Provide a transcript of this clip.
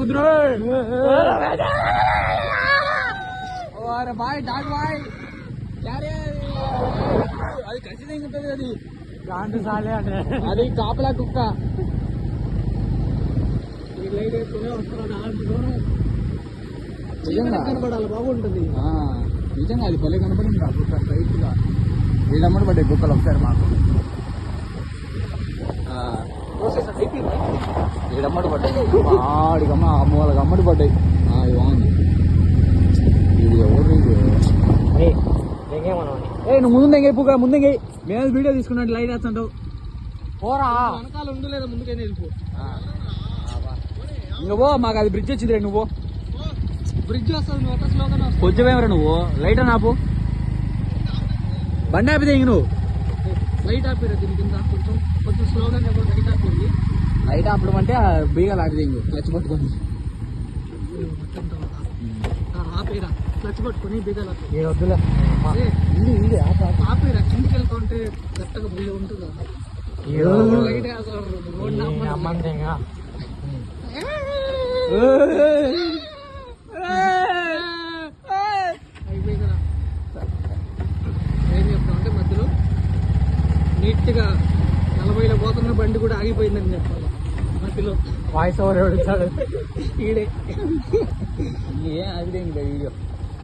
కుదురు bye dog bye అది ఖచ్చితంగా ఉంటుంది అది గాంధీ సాలే అంటే అది కాపలా కుక్క లైట్ వేసుకునే వస్తున్నాడు నిజంగా కనపడాలి బాగుంటుంది నిజంగా అది భలే కనపడింది కుక్క స్ట్రైట్ గా వీళ్ళమ్మడి పడ్డాయి కుక్కలు ఒకసారి మాకు వీడమ్మడి పడ్డాయి ఆడికమ్మ వాళ్ళకి అమ్మడి పడ్డాయి ఇది బాగుంది ఇది ఎవరు నువ్వు ముందు ఎంగైపోగా ముందు ఎంగై మేము వీడియో తీసుకున్నట్టు లైట్ వేస్తుంటావు పోరా వెనకాల ఉండు లేదా ముందుకైనా వెళ్ళిపో ఇంకా పో మాకు అది బ్రిడ్జ్ వచ్చింది నువ్వు బ్రిడ్జ్ వస్తుంది కొంచెమేమరా నువ్వు లైట్ అని ఆపు బండి ఆపితే ఇంక నువ్వు లైట్ ఆపిరా దీని కింద కొంచెం కొంచెం స్లోగా లైట్ ఆపింది లైట్ ఆపడం అంటే బీగా ఆపితే ఇంక క్లచ్ పట్టుకొని ఆపేరా క్లచ్ పట్టుకొని బీగాలు వద్దులే ఆపేరా కిందికి వెళ్తుంటే కరెక్ట్గా బీగా ఉంటుంది లైట్ అయిపోయి కదా ఏం చెప్తామంటే మధ్యలో నీట్గా 40లో పోతున్న బండి కూడా ఆగిపోయిందని చెప్పాలి మధ్యలో వాయిస్ ఓవర్ ఎవడు ఈడే అది వీడియో